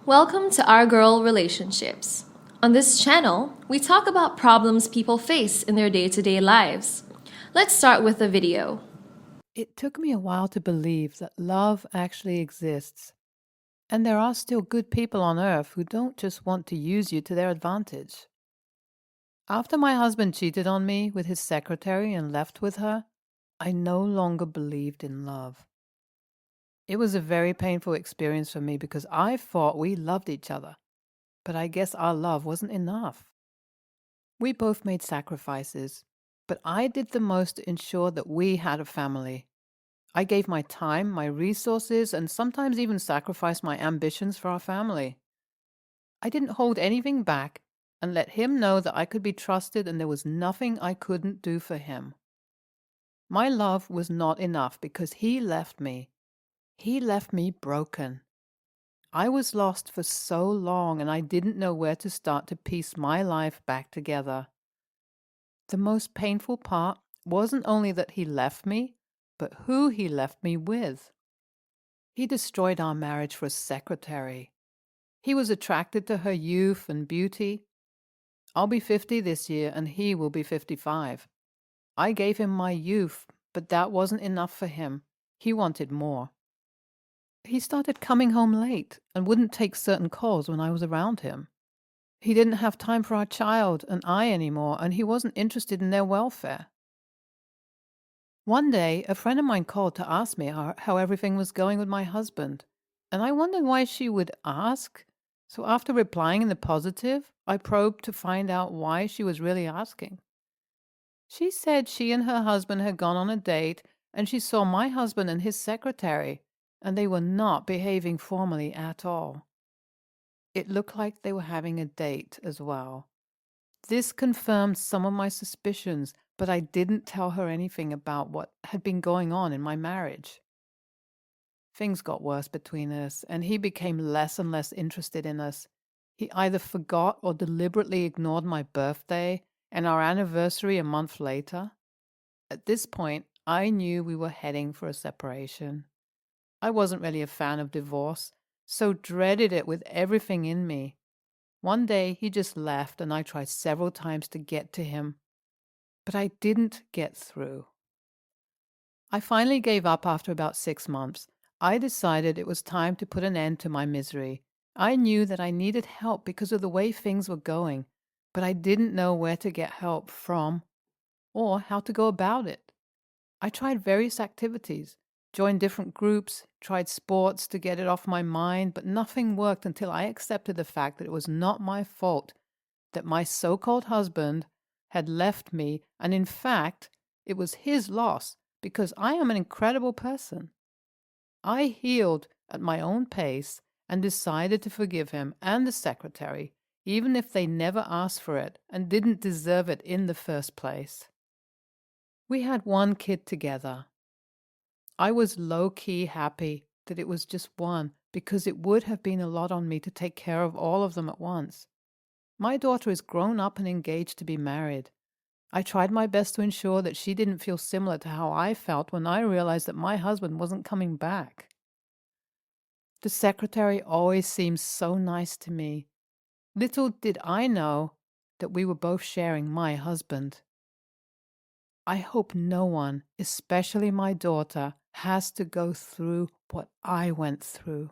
Welcome to Our Girl Relationships. On this channel, we talk about problems people face in their day-to-day lives. Let's start with a video. It took me a while to believe that love actually exists, and there are still good people on earth who don't just want to use you to their advantage. After my husband cheated on me with his secretary and left with her, I no longer believed in love. It was a very painful experience for me because I thought we loved each other, but I guess our love wasn't enough. We both made sacrifices, but I did the most to ensure that we had a family. I gave my time, my resources, and sometimes even sacrificed my ambitions for our family. I didn't hold anything back and let him know that I could be trusted and there was nothing I couldn't do for him. My love was not enough because he left me. He left me broken. I was lost for so long and I didn't know where to start to piece my life back together. The most painful part wasn't only that he left me, but who he left me with. He destroyed our marriage for a secretary. He was attracted to her youth and beauty. I'll be 50 this year and he will be 55. I gave him my youth, but that wasn't enough for him. He wanted more. He started coming home late and wouldn't take certain calls when I was around him. He didn't have time for our child and I anymore, and he wasn't interested in their welfare. One day, a friend of mine called to ask me how everything was going with my husband, and I wondered why she would ask. So after replying in the positive, I probed to find out why she was really asking. She said she and her husband had gone on a date, and she saw my husband and his secretary, and they were not behaving formally at all. It looked like they were having a date as well. This confirmed some of my suspicions, but I didn't tell her anything about what had been going on in my marriage. Things got worse between us, and he became less and less interested in us. He either forgot or deliberately ignored my birthday and our anniversary a month later. At this point, I knew we were heading for a separation. I wasn't really a fan of divorce, so dreaded it with everything in me. One day he just left and I tried several times to get to him, but I didn't get through. I finally gave up after about 6 months. I decided it was time to put an end to my misery. I knew that I needed help because of the way things were going, but I didn't know where to get help from or how to go about it. I tried various activities, joined different groups, tried sports to get it off my mind, but nothing worked until I accepted the fact that it was not my fault that my so-called husband had left me, and in fact, it was his loss because I am an incredible person. I healed at my own pace and decided to forgive him and the secretary, even if they never asked for it and didn't deserve it in the first place. We had one kid together. I was low-key happy that it was just one because it would have been a lot on me to take care of all of them at once. My daughter is grown up and engaged to be married. I tried my best to ensure that she didn't feel similar to how I felt when I realized that my husband wasn't coming back. The secretary always seemed so nice to me. Little did I know that we were both sharing my husband. I hope no one, especially my daughter, has to go through what I went through.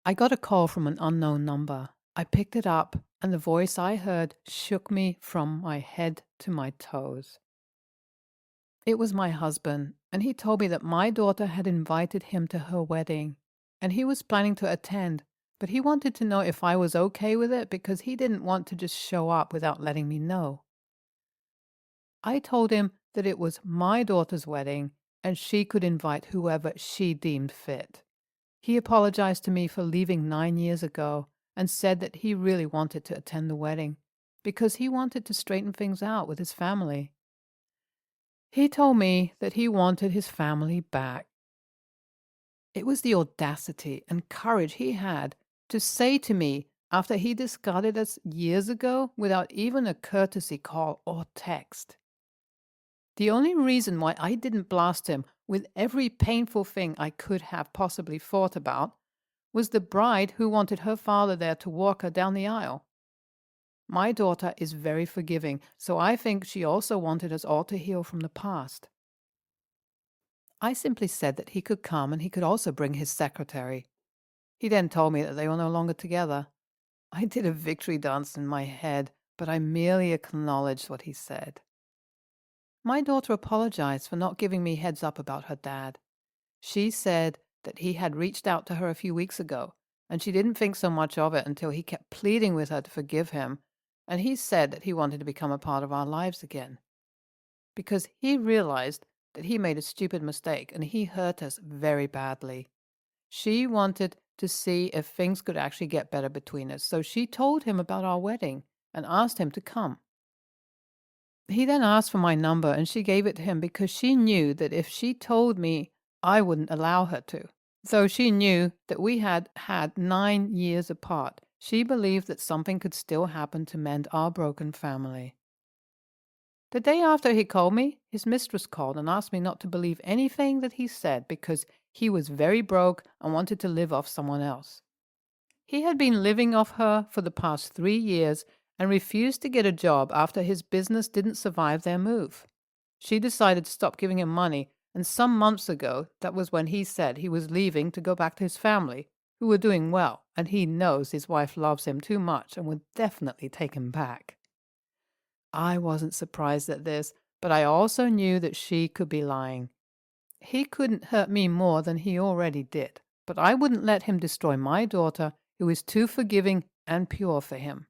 I got a call from an unknown number. I picked it up, and the voice I heard shook me from my head to my toes. It was my husband, and he told me that my daughter had invited him to her wedding, and he was planning to attend, but he wanted to know if I was okay with it because he didn't want to just show up without letting me know. I told him that it was my daughter's wedding and she could invite whoever she deemed fit. He apologized to me for leaving 9 years ago and said that he really wanted to attend the wedding because he wanted to straighten things out with his family. He told me that he wanted his family back. It was the audacity and courage he had to say to me after he discarded us years ago without even a courtesy call or text. The only reason why I didn't blast him with every painful thing I could have possibly thought about, was the bride who wanted her father there to walk her down the aisle. My daughter is very forgiving, so I think she also wanted us all to heal from the past. I simply said that he could come and he could also bring his secretary. He then told me that they were no longer together. I did a victory dance in my head, but I merely acknowledged what he said. My daughter apologized for not giving me heads up about her dad. She said that he had reached out to her a few weeks ago, and she didn't think so much of it until he kept pleading with her to forgive him, and he said that he wanted to become a part of our lives again. Because he realized that he made a stupid mistake and he hurt us very badly. She wanted to see if things could actually get better between us, so she told him about our wedding and asked him to come. He then asked for my number and she gave it to him because she knew that if she told me, I wouldn't allow her to. Though she knew that we had had 9 years apart, she believed that something could still happen to mend our broken family. The day after he called me, his mistress called and asked me not to believe anything that he said because he was very broke and wanted to live off someone else. He had been living off her for the past 3 years and refused to get a job after his business didn't survive their move. She decided to stop giving him money, and some months ago, that was when he said he was leaving to go back to his family, who were doing well, and he knows his wife loves him too much and would definitely take him back. I wasn't surprised at this, but I also knew that she could be lying. He couldn't hurt me more than he already did, but I wouldn't let him destroy my daughter, who is too forgiving and pure for him.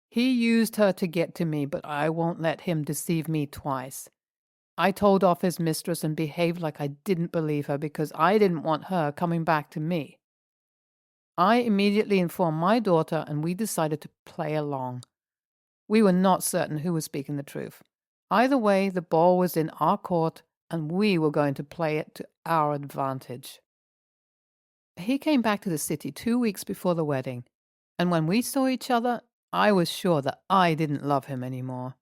He used her to get to me, but I won't let him deceive me twice. I told off his mistress and behaved like I didn't believe her because I didn't want her coming back to me. I immediately informed my daughter and we decided to play along. We were not certain who was speaking the truth. Either way, the ball was in our court and we were going to play it to our advantage. He came back to the city 2 weeks before the wedding, and when we saw each other, I was sure that I didn't love him anymore.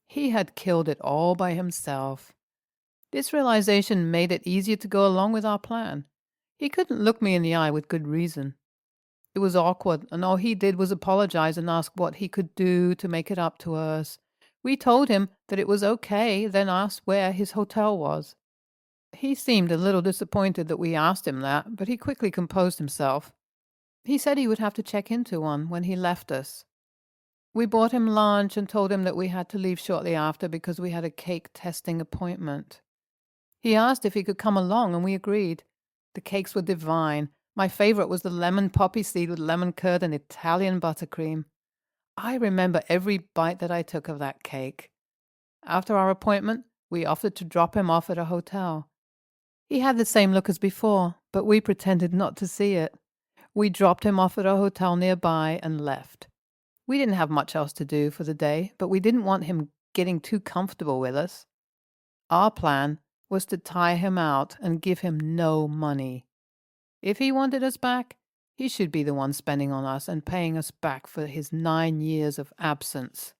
He had killed it all by himself. This realization made it easier to go along with our plan. He couldn't look me in the eye with good reason. It was awkward, and all he did was apologize and ask what he could do to make it up to us. We told him that it was okay, then asked where his hotel was. He seemed a little disappointed that we asked him that, but he quickly composed himself. He said he would have to check into one when he left us. We bought him lunch and told him that we had to leave shortly after because we had a cake testing appointment. He asked if he could come along, and we agreed. The cakes were divine. My favorite was the lemon poppy seed with lemon curd and Italian buttercream. I remember every bite that I took of that cake. After our appointment, we offered to drop him off at a hotel. He had the same look as before, but we pretended not to see it. We dropped him off at a hotel nearby and left. We didn't have much else to do for the day, but we didn't want him getting too comfortable with us. Our plan was to tie him out and give him no money. If he wanted us back, he should be the one spending on us and paying us back for his 9 years of absence.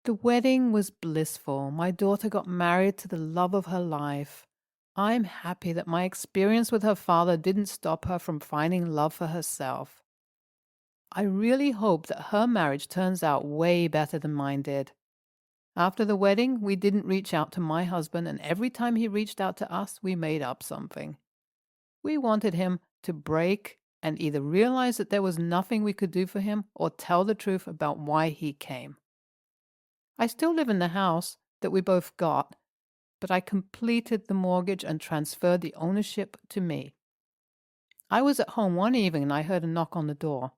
The wedding was blissful. My daughter got married to the love of her life. I'm happy that my experience with her father didn't stop her from finding love for herself. I really hope that her marriage turns out way better than mine did. After the wedding, we didn't reach out to my husband, and every time he reached out to us, we made up something. We wanted him to break and either realize that there was nothing we could do for him or tell the truth about why he came. I still live in the house that we both got, but I completed the mortgage and transferred the ownership to me. I was at home one evening and I heard a knock on the door.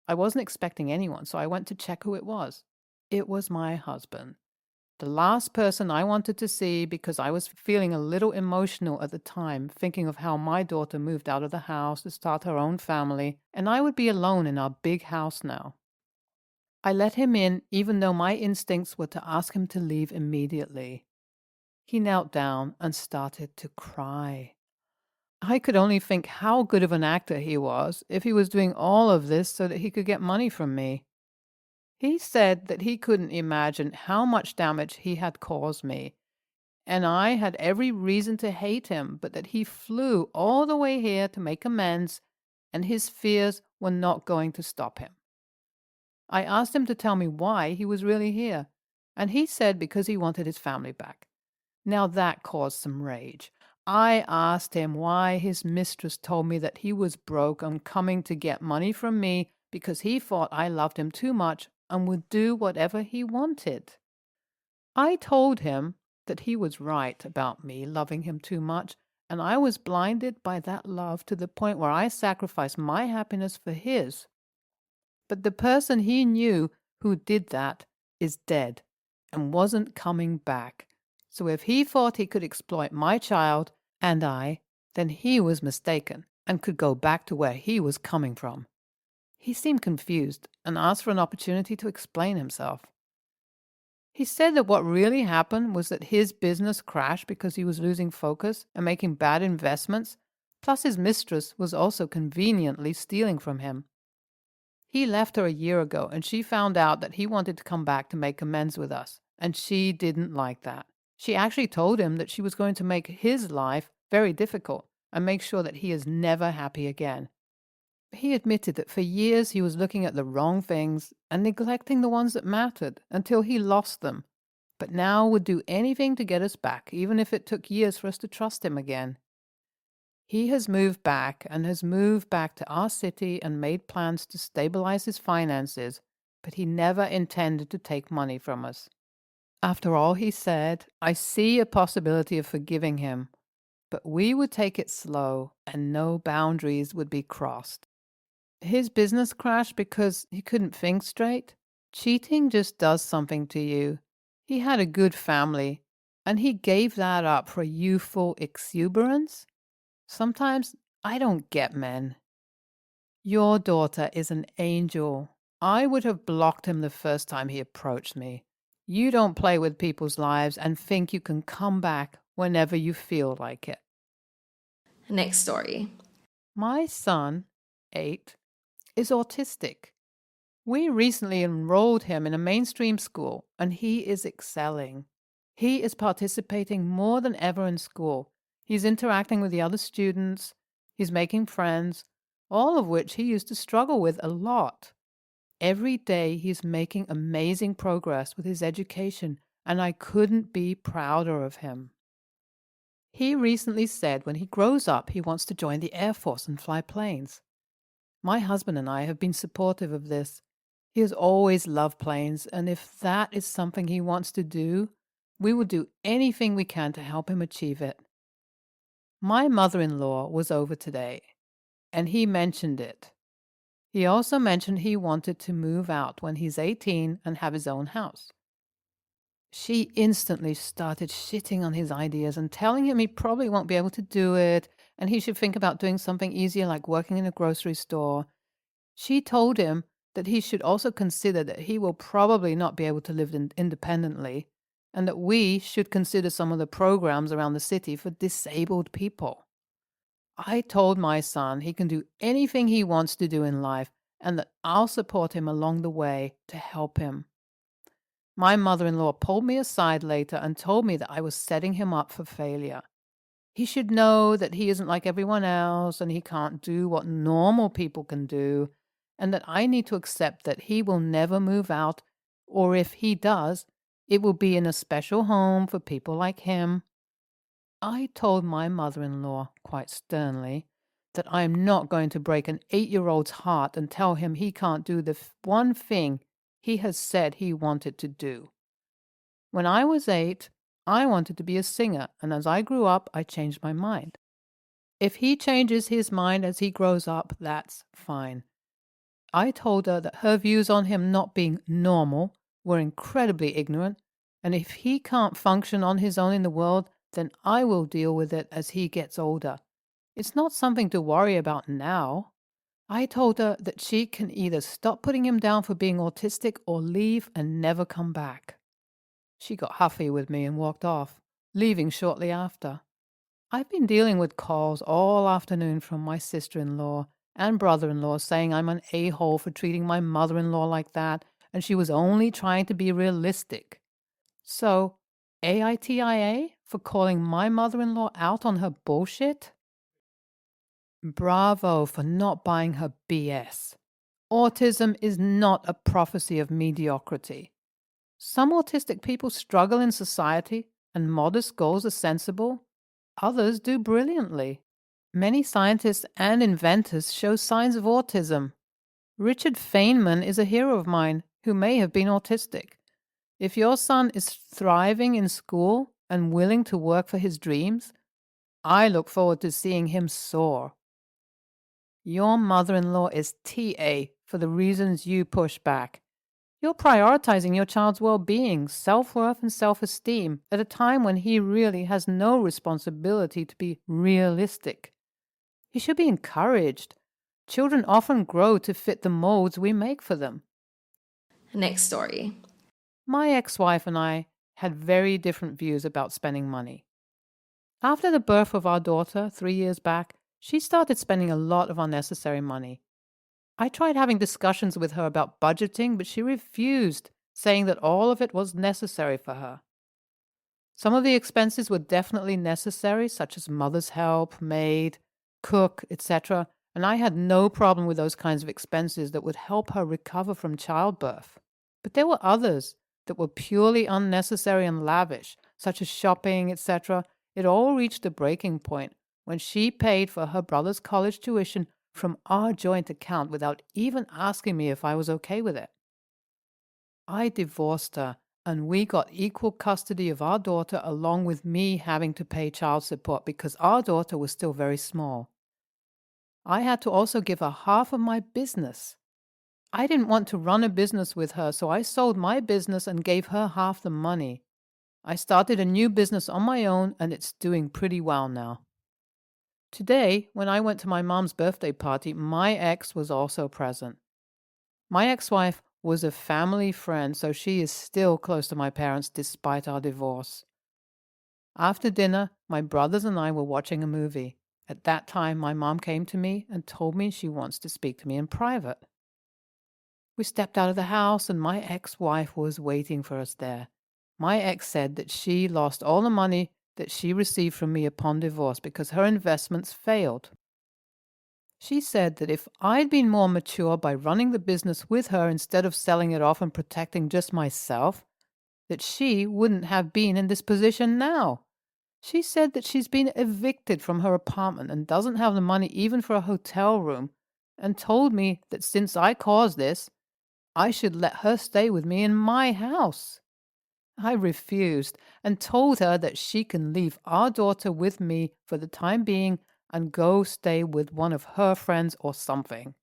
I wasn't expecting anyone, so I went to check who it was. It was my husband. The last person I wanted to see because I was feeling a little emotional at the time, thinking of how my daughter moved out of the house to start her own family, and I would be alone in our big house now. I let him in, even though my instincts were to ask him to leave immediately. He knelt down and started to cry. I could only think how good of an actor he was if he was doing all of this so that he could get money from me. He said that he couldn't imagine how much damage he had caused me, and I had every reason to hate him, but that he flew all the way here to make amends, and his fears were not going to stop him. I asked him to tell me why he was really here, and he said because he wanted his family back. Now that caused some rage. I asked him why his mistress told me that he was broke and coming to get money from me because he thought I loved him too much and would do whatever he wanted. I told him that he was right about me loving him too much, and I was blinded by that love to the point where I sacrificed my happiness for his. But the person he knew who did that is dead and wasn't coming back. So if he thought he could exploit my child and I, then he was mistaken and could go back to where he was coming from. He seemed confused and asked for an opportunity to explain himself. He said that what really happened was that his business crashed because he was losing focus and making bad investments, plus his mistress was also conveniently stealing from him. He left her a year ago, and she found out that he wanted to come back to make amends with us, and she didn't like that. She actually told him that she was going to make his life very difficult and make sure that he is never happy again. He admitted that for years he was looking at the wrong things and neglecting the ones that mattered until he lost them, but now would do anything to get us back, even if it took years for us to trust him again. He has moved back and has moved back to our city and made plans to stabilize his finances, but he never intended to take money from us. After all he said, I see a possibility of forgiving him, but we would take it slow and no boundaries would be crossed. His business crashed because he couldn't think straight. Cheating just does something to you. He had a good family, and he gave that up for youthful exuberance. Sometimes I don't get men. Your daughter is an angel. I would have blocked him the first time he approached me. You don't play with people's lives and think you can come back whenever you feel like it. Next story. My son, 8, is autistic. We recently enrolled him in a mainstream school, and he is excelling. He is participating more than ever in school. He's interacting with the other students. He's making friends, all of which he used to struggle with a lot. Every day he's making amazing progress with his education, and I couldn't be prouder of him. He recently said when he grows up he wants to join the Air Force and fly planes. My husband and I have been supportive of this. He has always loved planes, and if that is something he wants to do, we will do anything we can to help him achieve it. My mother-in-law was over today, and he mentioned it. He also mentioned he wanted to move out when he's 18 and have his own house. She instantly started shitting on his ideas and telling him he probably won't be able to do it, and he should think about doing something easier like working in a grocery store. She told him that he should also consider that he will probably not be able to live independently, and that we should consider some of the programs around the city for disabled people. I told my son he can do anything he wants to do in life, and that I'll support him along the way to help him. My mother-in-law pulled me aside later and told me that I was setting him up for failure. He should know that he isn't like everyone else and he can't do what normal people can do, and that I need to accept that he will never move out, or if he does, it will be in a special home for people like him. I told my mother-in-law quite sternly that I am not going to break an 8-year-old's heart and tell him he can't do the one thing he has said he wanted to do. When I was 8, I wanted to be a singer, and as I grew up, I changed my mind. If he changes his mind as he grows up, that's fine. I told her that her views on him not being normal were incredibly ignorant, and if he can't function on his own in the world, then I will deal with it as he gets older. It's not something to worry about now. I told her that she can either stop putting him down for being autistic or leave and never come back. She got huffy with me and walked off, leaving shortly after. I've been dealing with calls all afternoon from my sister-in-law and brother-in-law saying I'm an a-hole for treating my mother-in-law like that, and she was only trying to be realistic. So, AITIA for calling my mother-in-law out on her bullshit? Bravo for not buying her BS. Autism is not a prophecy of mediocrity. Some autistic people struggle in society and modest goals are sensible. Others do brilliantly. Many scientists and inventors show signs of autism. Richard Feynman is a hero of mine who may have been autistic. If your son is thriving in school and willing to work for his dreams, I look forward to seeing him soar. Your mother-in-law is TA for the reasons you push back. You're prioritizing your child's well-being, self-worth, and self-esteem at a time when he really has no responsibility to be realistic. He should be encouraged. Children often grow to fit the molds we make for them. Next story. My ex-wife and I had very different views about spending money. After the birth of our daughter 3 years back, she started spending a lot of unnecessary money. I tried having discussions with her about budgeting, but she refused, saying that all of it was necessary for her. Some of the expenses were definitely necessary, such as mother's help, maid, cook, etc., and I had no problem with those kinds of expenses that would help her recover from childbirth. But there were others that were purely unnecessary and lavish, such as shopping, etc. It all reached a breaking point when she paid for her brother's college tuition from our joint account without even asking me if I was okay with it. I divorced her, and we got equal custody of our daughter along with me having to pay child support because our daughter was still very small. I had to also give her half of my business. I didn't want to run a business with her, so I sold my business and gave her half the money. I started a new business on my own, and it's doing pretty well now. Today, when I went to my mom's birthday party, my ex was also present. My ex-wife was a family friend, so she is still close to my parents despite our divorce. After dinner, my brothers and I were watching a movie. At that time, my mom came to me and told me she wants to speak to me in private. We stepped out of the house and my ex-wife was waiting for us there. My ex said that she lost all the money that she received from me upon divorce because her investments failed. She said that if I'd been more mature by running the business with her instead of selling it off and protecting just myself, that she wouldn't have been in this position now. She said that she's been evicted from her apartment and doesn't have the money even for a hotel room, and told me that since I caused this, I should let her stay with me in my house. I refused and told her that she can leave our daughter with me for the time being and go stay with one of her friends or something.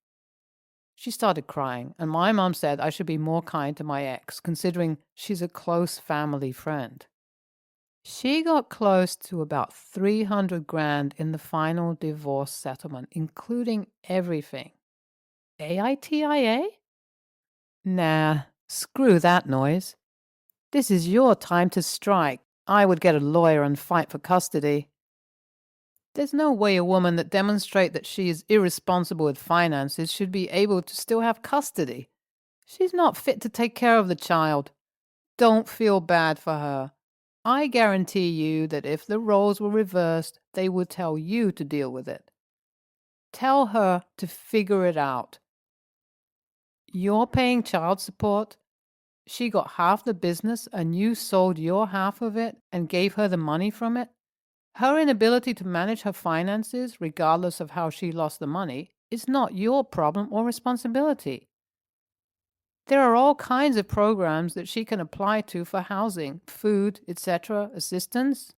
She started crying, and my mom said I should be more kind to my ex, considering she's a close family friend. She got close to about 300 grand in the final divorce settlement, including everything. AITIA? Nah, screw that noise. This is your time to strike. I would get a lawyer and fight for custody. There's no way a woman that demonstrates that she is irresponsible with finances should be able to still have custody. She's not fit to take care of the child. Don't feel bad for her. I guarantee you that if the roles were reversed, they would tell you to deal with it. Tell her to figure it out. You're paying child support. She got half the business and you sold your half of it and gave her the money from it. Her inability to manage her finances, regardless of how she lost the money, is not your problem or responsibility. There are all kinds of programs that she can apply to for housing, food, etc., assistance.